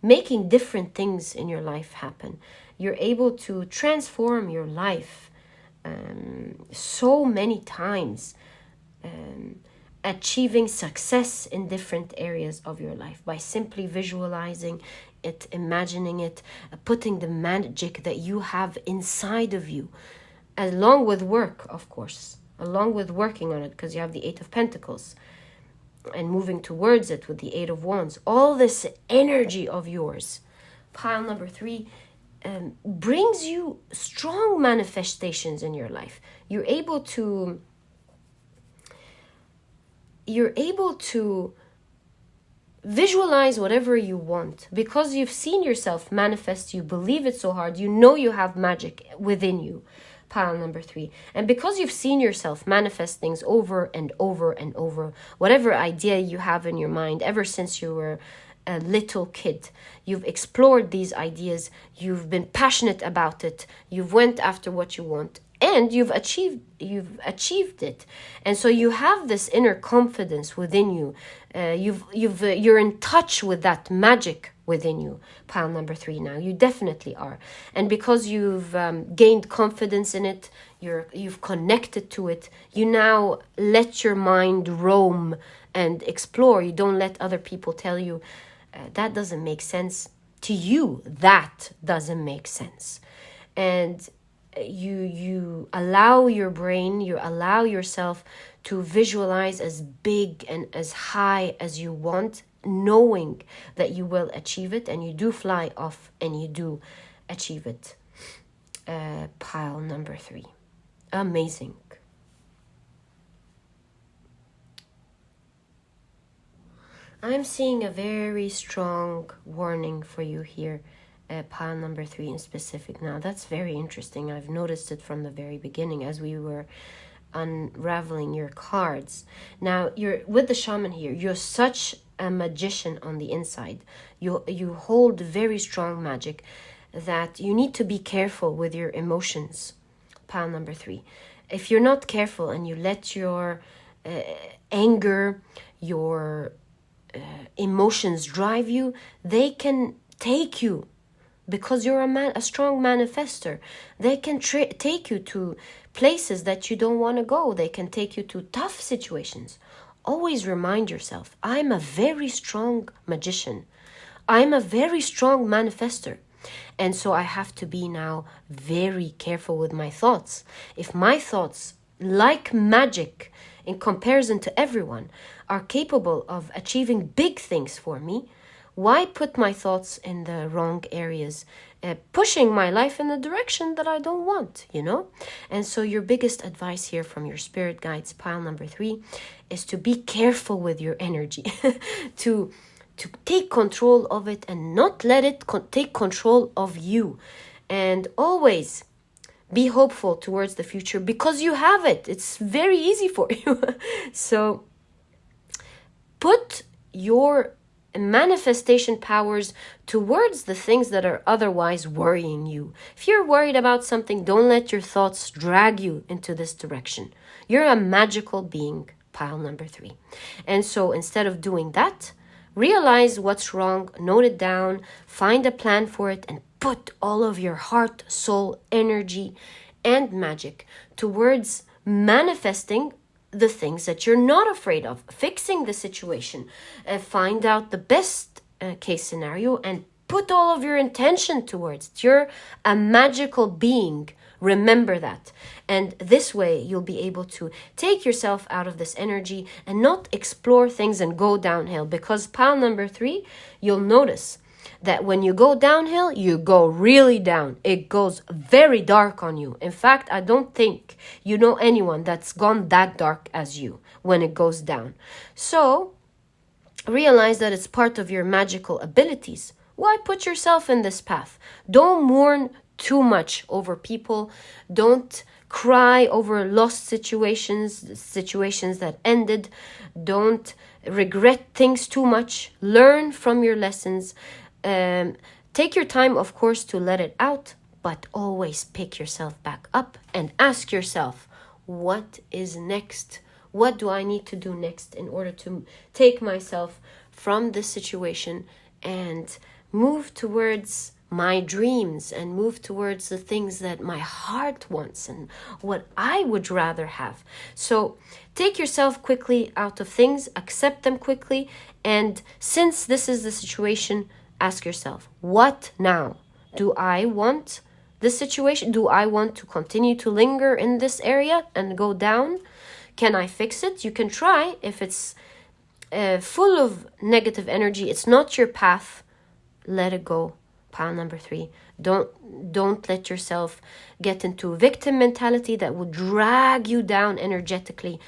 making different things in your life happen. You're able to transform your life so many times, achieving success in different areas of your life by simply visualizing it, imagining it, putting the magic that you have inside of you, along with work, of course, along with working on it, because you have the 8 of Pentacles and moving towards it with the 8 of Wands. All this energy of yours, pile number 3, brings you strong manifestations in your life. You're able to visualize whatever you want, because you've seen yourself manifest, you believe it so hard, you know you have magic within you, pile number 3. And because you've seen yourself manifest things over and over and over, whatever idea you have in your mind ever since you were a little kid, you've explored these ideas, you've been passionate about it, you've went after what you want, and you've achieved it. And so you have this inner confidence within you. You're in touch with that magic within you, pile number 3. Now you definitely are. And because you've gained confidence in it, you've connected to it, you now let your mind roam and explore. You don't let other people tell you that doesn't make sense. To you, that doesn't make sense. And you allow your brain, you allow yourself to visualize as big and as high as you want, knowing that you will achieve it, and you do fly off and you do achieve it. Pile number 3. Amazing. I'm seeing a very strong warning for you here, pile number 3 in specific. Now, that's very interesting. I've noticed it from the very beginning as we were unraveling your cards. Now, you're with the shaman here. You're such a magician on the inside. You hold very strong magic that you need to be careful with your emotions, pile number 3. If you're not careful and you let your anger, your emotions drive you, they can take you, because you're a strong manifester. They can take you to places that you don't want to go. They can take you to tough situations. Always remind yourself, I'm a very strong magician. I'm a very strong manifester. And so I have to be now very careful with my thoughts. If my thoughts, like magic, in comparison to everyone, are capable of achieving big things for me, why put my thoughts in the wrong areas, pushing my life in the direction that I don't want, you know? And so your biggest advice here from your spirit guides, pile number 3, is to be careful with your energy, to take control of it and not let it take control of you. And always be hopeful towards the future, because you have it. It's very easy for you. So put your manifestation powers towards the things that are otherwise worrying you. If you're worried about something, don't let your thoughts drag you into this direction. You're a magical being, pile number 3. And so instead of doing that, realize what's wrong, note it down, find a plan for it, and put all of your heart, soul, energy, and magic towards manifesting the things that you're not afraid of, fixing the situation, find out the best case scenario, and put all of your intention towards it. You're a magical being. Remember that. And this way you'll be able to take yourself out of this energy and not explore things and go downhill. Because pile number 3, you'll notice that when you go downhill, you go really down. It goes very dark on you. In fact, I don't think you know anyone that's gone that dark as you when it goes down. So realize that it's part of your magical abilities. Why put yourself in this path? Don't mourn too much over people. Don't cry over lost situations that ended. Don't regret things too much. Learn from your lessons. Take your time, of course, to let it out, but always pick yourself back up and ask yourself, what is next? What do I need to do next in order to take myself from this situation and move towards my dreams and move towards the things that my heart wants and what I would rather have? So take yourself quickly out of things, accept them quickly, and since this is the situation, ask yourself, what now? Do I want this situation? Do I want to continue to linger in this area and go down? Can I fix it? You can try. If it's full of negative energy, it's not your path, let it go. Pile number 3. Don't let yourself get into victim mentality that will drag you down energetically,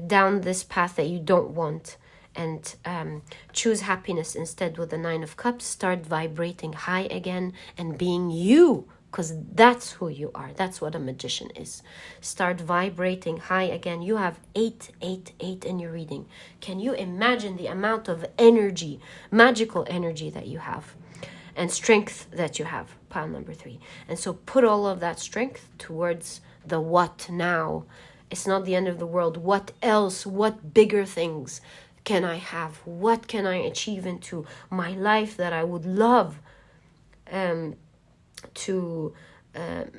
down this path that you don't want. and choose happiness instead with the 9 of Cups. Start vibrating high again and being you, because that's who you are. That's what a magician is. Start vibrating high again. You have 888 in your reading. Can you imagine the amount of energy, magical energy that you have and strength that you have? Pile number 3. And so put all of that strength towards the what now. It's not the end of the world. What else? What bigger things can I have? What can I achieve into my life that I would love to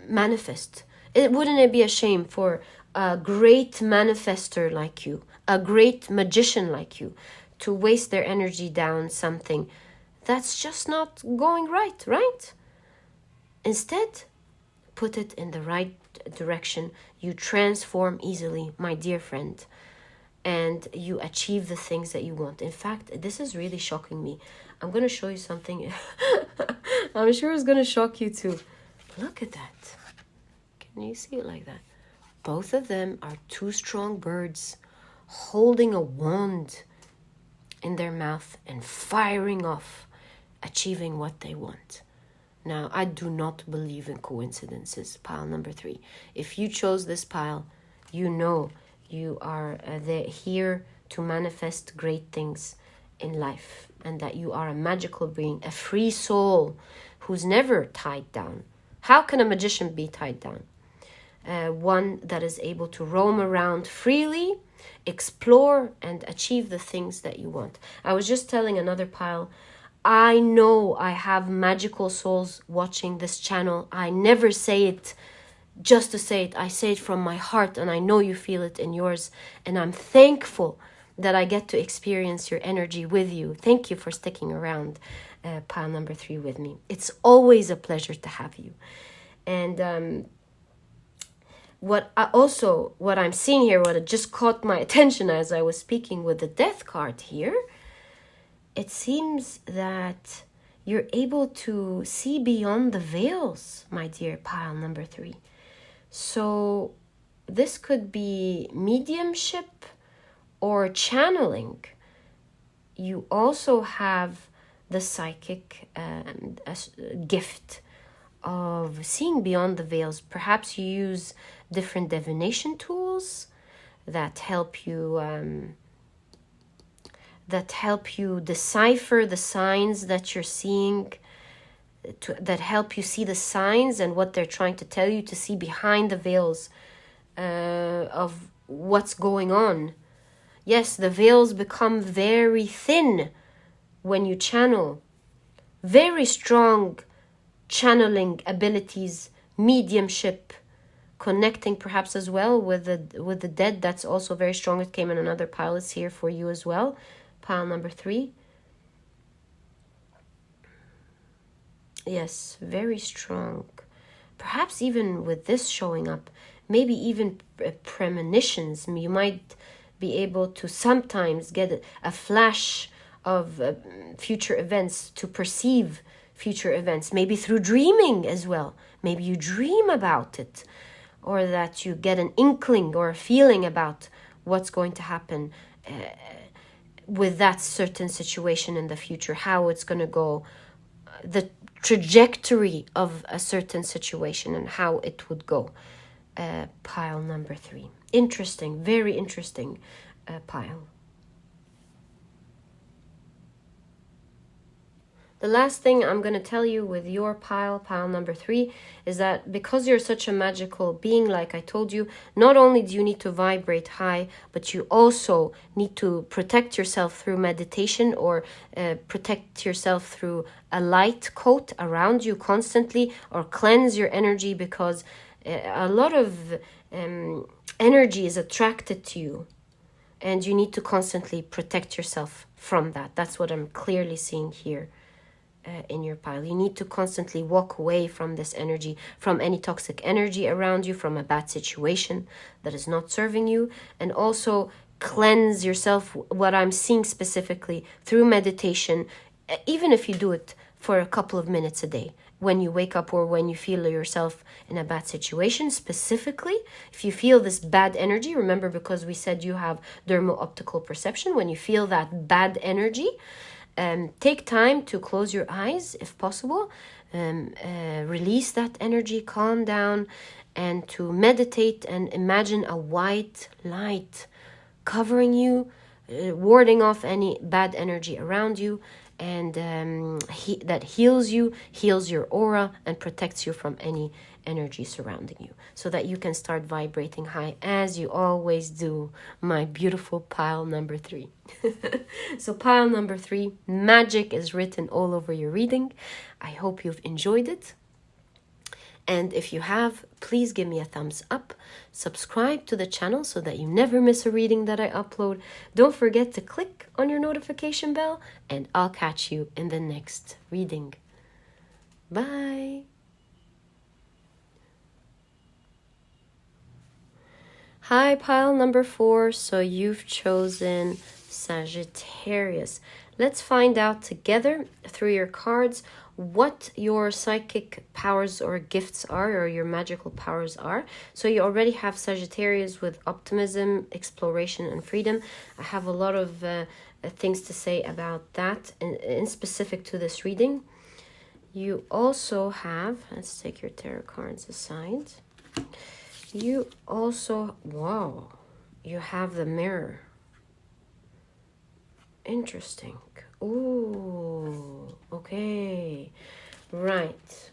manifest? Wouldn't it be a shame for a great manifester like you, a great magician like you, to waste their energy down something that's just not going right, right? Instead, put it in the right direction. You transform easily, my dear friend, and you achieve the things that you want. In fact, this is really shocking me. I'm going to show you something. I'm sure it's going to shock you too. Look at that. Can you see it like that? Both of them are 2 strong birds holding a wand in their mouth and firing off, achieving what they want. Now, I do not believe in coincidences, pile number 3. If you chose this pile, you know you are here to manifest great things in life, and that you are a magical being, a free soul who's never tied down. How can a magician be tied down? One that is able to roam around freely, explore, and achieve the things that you want. I was just telling another pile, I know I have magical souls watching this channel. I never say it just to say it. I say it from my heart, and I know you feel it in yours. And I'm thankful that I get to experience your energy with you. Thank you for sticking around, pile number 3, with me. It's always a pleasure to have you. And what I'm seeing here, what just caught my attention as I was speaking with the Death card here, it seems that you're able to see beyond the veils, my dear pile number 3. So this could be mediumship or channeling. You also have the psychic gift of seeing beyond the veils. Perhaps you use different divination tools that help you decipher the signs that you're seeing, that help you see the signs and what they're trying to tell you, to see behind the veils of what's going on. Yes, the veils become very thin when you channel. Very strong channeling abilities, mediumship, connecting perhaps as well with the dead. That's also very strong. It came in another pile. It's here for you as well. Pile number 3. Yes, very strong. Perhaps even with this showing up, maybe even premonitions. You might be able to sometimes get a flash of future events, to perceive future events, maybe through dreaming as well. Maybe you dream about it, or that you get an inkling or a feeling about what's going to happen with that certain situation in the future, how it's going to go, the trajectory of a certain situation and how it would go. Pile number 3. Interesting, very interesting pile. The last thing I'm going to tell you with your pile number 3, is that because you're such a magical being, like I told you, not only do you need to vibrate high, but you also need to protect yourself through meditation, or protect yourself through a light coat around you constantly, or cleanse your energy, because a lot of energy is attracted to you, and you need to constantly protect yourself from that. That's what I'm clearly seeing here. In your pile, you need to constantly walk away from this energy, from any toxic energy around you, from a bad situation that is not serving you, and also cleanse yourself. What I'm seeing specifically through meditation, even if you do it for a couple of minutes a day, when you wake up or when you feel yourself in a bad situation. Specifically, if you feel this bad energy, remember, because we said you have dermo-optical perception, when you feel that bad energy, take time to close your eyes if possible, release that energy, calm down, and to meditate and imagine a white light covering you, warding off any bad energy around you, and that heals you, heals your aura, and protects you from any energy surrounding you, so that you can start vibrating high, as you always do, my beautiful pile number 3. So pile number 3, magic is written all over your reading. I hope you've enjoyed it. And if you have, please give me a thumbs up. Subscribe to the channel so that you never miss a reading that I upload. Don't forget to click on your notification bell, and I'll catch you in the next reading. Bye. Hi, pile number 4. So you've chosen Sagittarius. Let's find out together through your cards what your psychic powers or gifts are, or your magical powers are. So you already have Sagittarius with optimism, exploration, and freedom. I have a lot of things to say about that in specific to this reading. You also have, let's take your tarot cards aside. You also, wow, you have the Mirror. Interesting. Oh, okay. Right.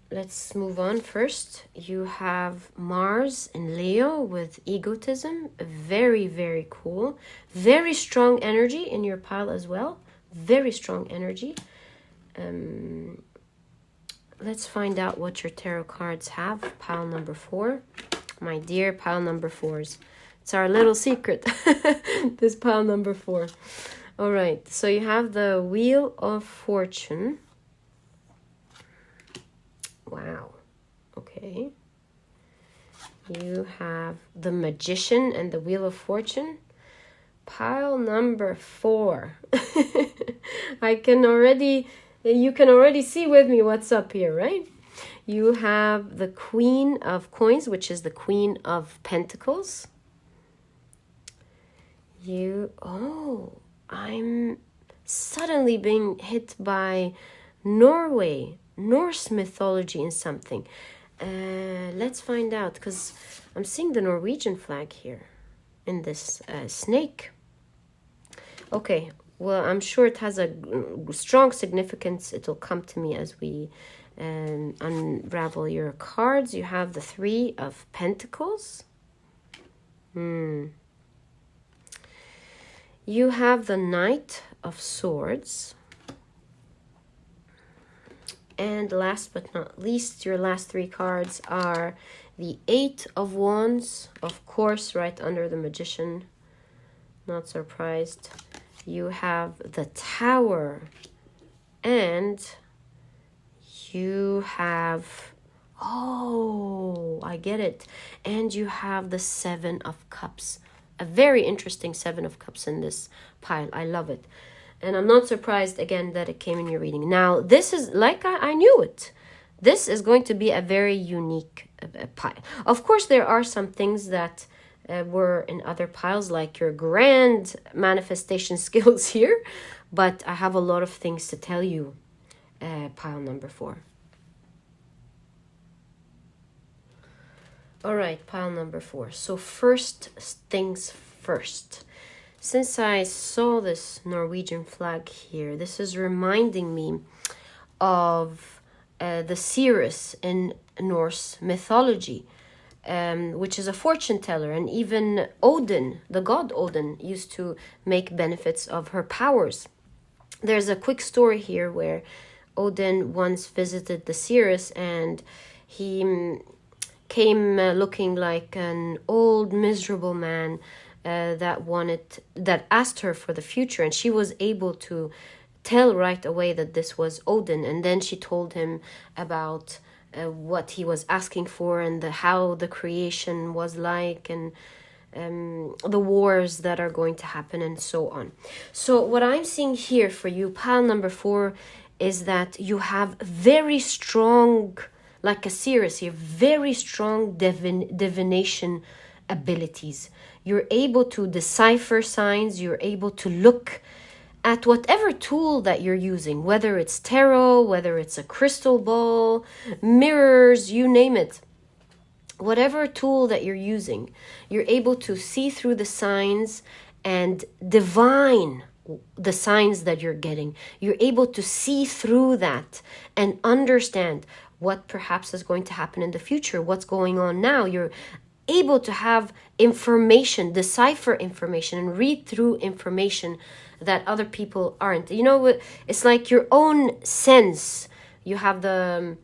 Let's move on first. You have Mars in Leo with egotism. Very, very cool. Very strong energy in your pile as well. Very strong energy. Let's find out what your tarot cards have. Pile number 4. My dear pile number 4s. It's our little secret. This pile number 4. All right. So you have the Wheel of Fortune. Wow. Okay. You have the Magician and the Wheel of Fortune. Pile number 4. You can already see with me what's up here, right? You have the Queen of Coins, which is the Queen of Pentacles. I'm suddenly being hit by Norse mythology in something. Let's find out, because I'm seeing the Norwegian flag here in this snake. Okay, well, I'm sure it has a strong significance. It'll come to me as we unravel your cards. You have the Three of Pentacles. You have the Knight of Swords. And last but not least, your last 3 cards are the Eight of Wands, of course, right under the Magician. Not surprised. You have the Tower. And you have... Oh, I get it. And you have the Seven of Cups. A very interesting Seven of Cups in this pile. I love it. And I'm not surprised, again, that it came in your reading. Now, this is, like I knew it. This is going to be a very unique pile. Of course, there are some things that were in other piles, like your grand manifestation skills here. But I have a lot of things to tell you, pile number 4. All right, pile number 4. So first things first. Since I saw this Norwegian flag here, this is reminding me of the seeress in Norse mythology, which is a fortune teller. And even Odin, the god Odin, used to make benefits of her powers. There's a quick story here where Odin once visited the seeress, and he came looking like an old, miserable man that asked her for the future, and she was able to tell right away that this was Odin. And then she told him about what he was asking for, and how the creation was like, and the wars that are going to happen, and so on. So what I'm seeing here for you, pile number 4, is that you have very strong, like a series, you have very strong divination abilities. You're able to decipher signs. You're able to look at whatever tool that you're using, whether it's tarot, whether it's a crystal ball, mirrors, you name it. Whatever tool that you're using, you're able to see through the signs and divine the signs that you're getting. You're able to see through that and understand what perhaps is going to happen in the future, what's going on now. You're able to have information, decipher information, and read through information that other people aren't. You know, it's like your own sense. You have the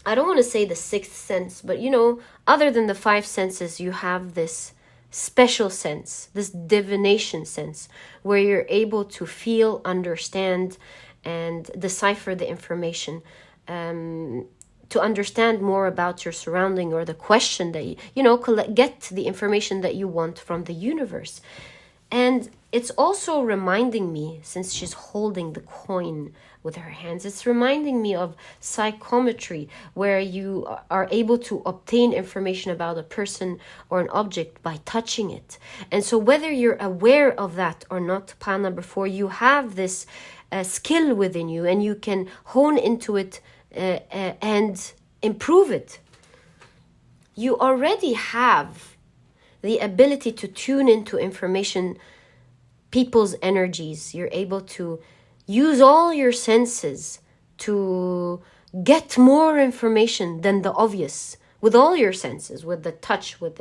I don't want to say the sixth sense, but you know, other than the five senses, you have this special sense, this divination sense, where you're able to feel, understand, and decipher the information, to understand more about your surrounding, or the question that you know, get the information that you want from the universe. And it's also reminding me, since she's holding the coin with her hands, it's reminding me of psychometry, where you are able to obtain information about a person or an object by touching it. And so whether you're aware of that or not, pile number 4, you have this skill within you, and you can hone into it and improve it. You already have the ability to tune into information, people's energies. You're able to use all your senses to get more information than the obvious, with all your senses, with the touch, with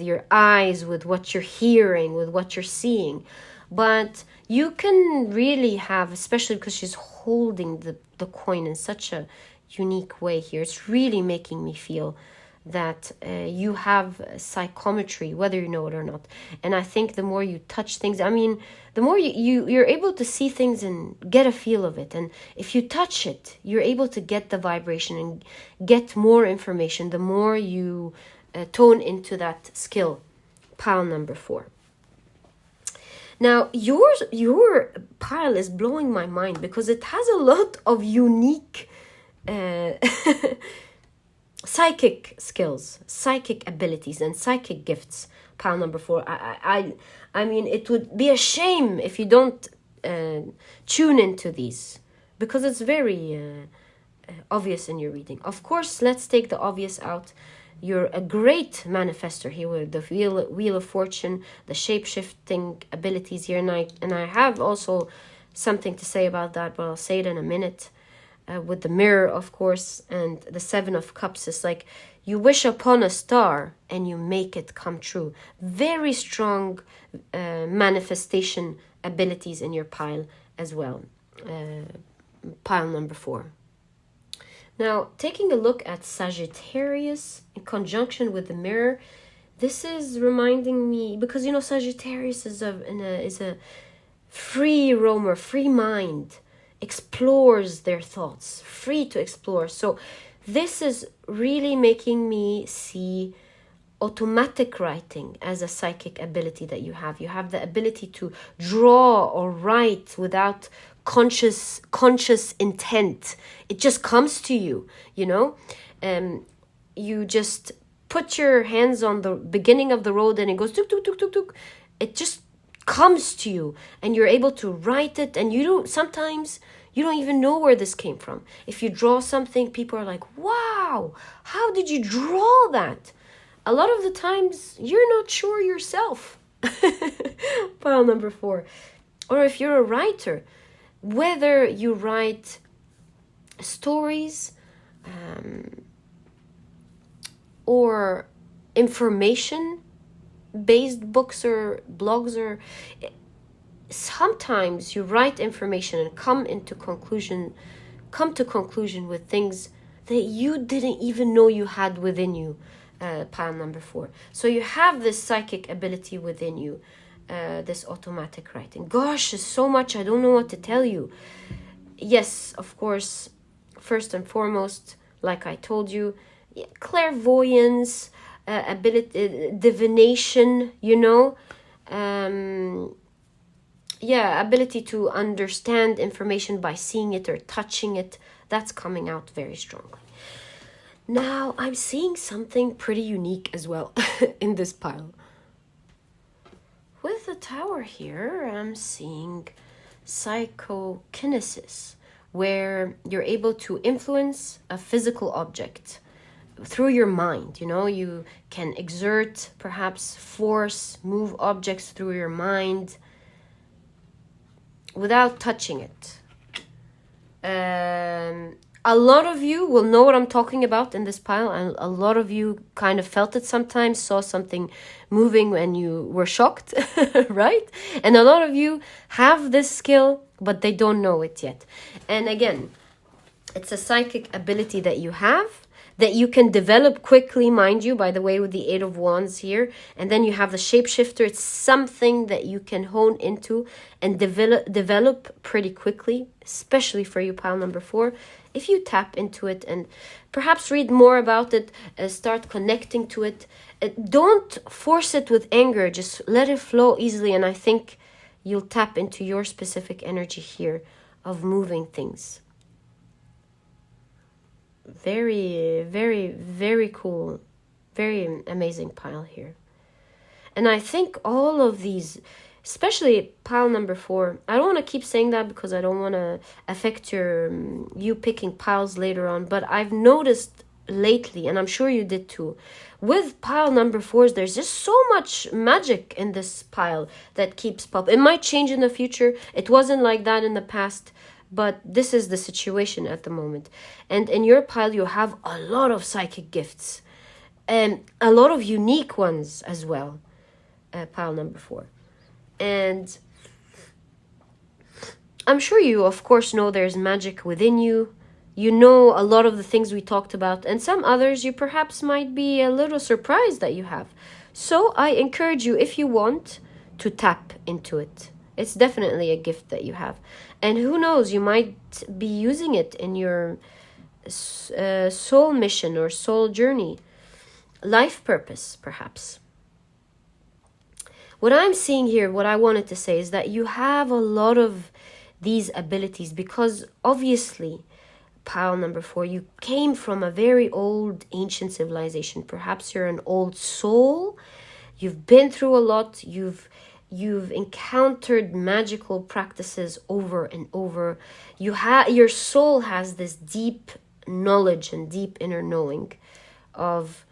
your eyes, with what you're hearing, with what you're seeing. But you can really have, especially because she's holding the coin in such a unique way here, it's really making me feel that you have psychometry, whether you know it or not. And I think the more you touch things, I mean, the more you're able to see things and get a feel of it. And if you touch it, you're able to get the vibration and get more information, the more you tone into that skill. Pile number 4. Now, your pile is blowing my mind, because it has a lot of unique psychic skills, psychic abilities, and psychic gifts. Pile number 4. I mean, it would be a shame if you don't tune into these, because it's very obvious in your reading. Of course, let's take the obvious out. You're a great manifester here with the wheel of fortune, the shape-shifting abilities here, and I have also something to say about that, but I'll say it in a minute. With the mirror, of course, and the 7 of Cups, is like you wish upon a star and you make it come true. Very strong manifestation abilities in your pile as well. Pile number 4. Now, taking a look at Sagittarius in conjunction with the mirror, this is reminding me, because you know Sagittarius is a free roamer, free mind, explores their thoughts, free to explore. So this is really making me see automatic writing as a psychic ability that you have. You have the ability to draw or write without conscious intent. It just comes to you, you know. You just put your hands on the beginning of the road and it goes tuk tuk tuk tuk tuk. It just comes to you and you're able to write it, and sometimes you don't even know where this came from. If you draw something, people are like, wow, how did you draw that? A lot of the times you're not sure yourself. Pile number 4. Or if you're a writer, whether you write stories or information-based books or blogs, or sometimes you write information and come to conclusion with things that you didn't even know you had within you. Pile number 4. So you have this psychic ability within you, this automatic writing. Gosh, there's so much, I don't know what to tell you. Yes, of course, first and foremost, like I told you, clairvoyance, ability, divination, you know, yeah, ability to understand information by seeing it or touching it, that's coming out very strongly. Now, I'm seeing something pretty unique as well in this pile. With the Tower here, I'm seeing psychokinesis, where you're able to influence a physical object through your mind. You know, you can exert, perhaps force, move objects through your mind without touching it. A lot of you will know what I'm talking about in this pile, and a lot of you kind of felt it sometimes, saw something moving and you were shocked, right? And a lot of you have this skill, but they don't know it yet. And again, it's a psychic ability that you have, that you can develop quickly, mind you, by the way, with the Eight of Wands here. And then you have the Shapeshifter. It's something that you can hone into and develop pretty quickly, especially for you, pile number 4. If you tap into it and perhaps read more about it, start connecting to it. Don't force it with anger. Just let it flow easily. And I think you'll tap into your specific energy here of moving things. Very, very, very cool. Very amazing pile here. And I think all of these, especially pile number 4, I don't want to keep saying that because I don't want to affect you picking piles later on, but I've noticed lately, and I'm sure you did too, with pile number 4s, there's just so much magic in this pile that keeps popping. It might change in the future. It wasn't like that in the past, but this is the situation at the moment. And in your pile, you have a lot of psychic gifts and a lot of unique ones as well, pile number 4. And I'm sure you, of course, know there's magic within you. You know a lot of the things we talked about, and some others you perhaps might be a little surprised that you have. So I encourage you, if you want, to tap into it. It's definitely a gift that you have. And who knows, you might be using it in your soul mission or soul journey. Life purpose, perhaps. What I'm seeing here, what I wanted to say is that you have a lot of these abilities because obviously, pile number 4, you came from a very old ancient civilization. Perhaps you're an old soul. You've been through a lot. You've encountered magical practices over and over. Your soul has this deep knowledge and deep inner knowing of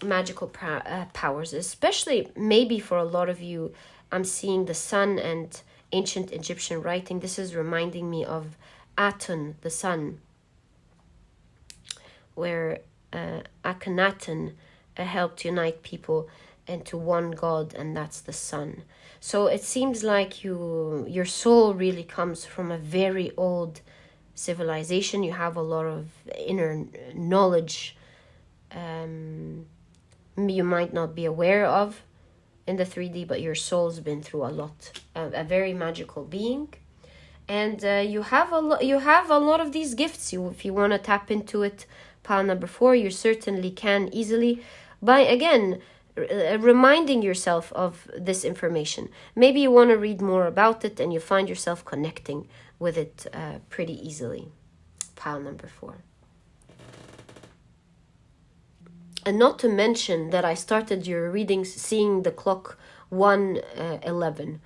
magical powers, especially maybe for a lot of you. I'm seeing the sun and ancient Egyptian writing. This is reminding me of Aten, the sun, where Akhenaten helped unite people into one god, and that's the sun. So it seems like your soul really comes from a very old civilization. You have a lot of inner knowledge you might not be aware of in the 3D, but your soul's been through a lot. A very magical being, and you have a lot of these gifts. If you want to tap into it, pile number 4, you certainly can easily by again reminding yourself of this information. Maybe you want to read more about it and you find yourself connecting with it pretty easily. Pile number 4. And not to mention that I started your readings seeing the clock 1:11.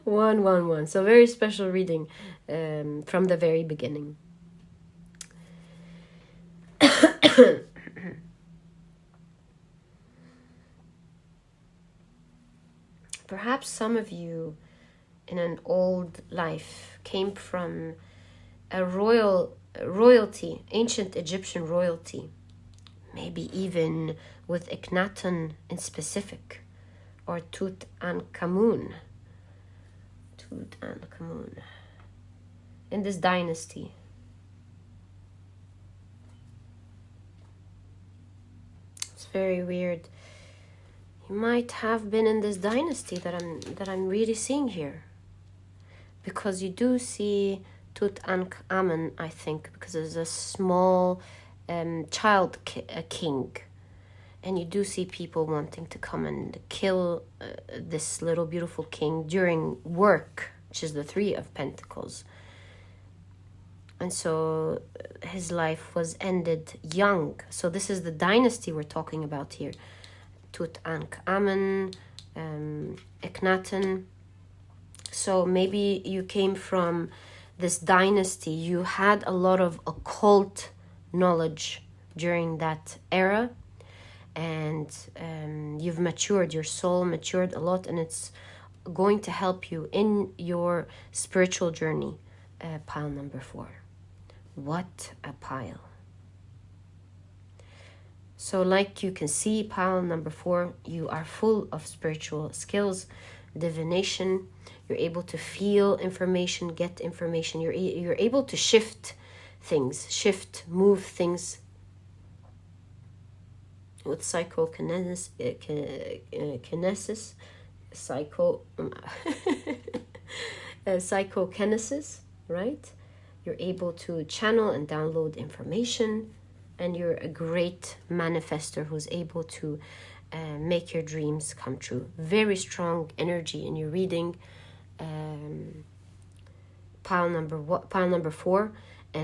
1:11. So very special reading from the very beginning. Perhaps some of you in an old life came from a royalty, ancient Egyptian royalty. Maybe even with Akhenaten in specific, or Tutankhamun. In this dynasty. It's very weird. You might have been in this dynasty that I'm really seeing here, because you do see Tutankhamun, I think, because there's a small child king, And you do see people wanting to come and kill this little beautiful king during work, which is the Three of Pentacles. And so his life was ended young. So this is the dynasty we're talking about here. Tutankhamun, Akhenaten. So maybe you came from this dynasty. You had a lot of occult knowledge during that era. And you've matured, your soul matured a lot, and it's going to help you in your spiritual journey. Pile number 4. What a pile. So like you can see, pile number 4, you are full of spiritual skills, divination. You're able to feel information, get information. You're able to shift things, move things. With psychokinesis, psychokinesis, right? You're able to channel and download information, and you're a great manifester who's able to make your dreams come true. Very strong energy in your reading. Pile number 4,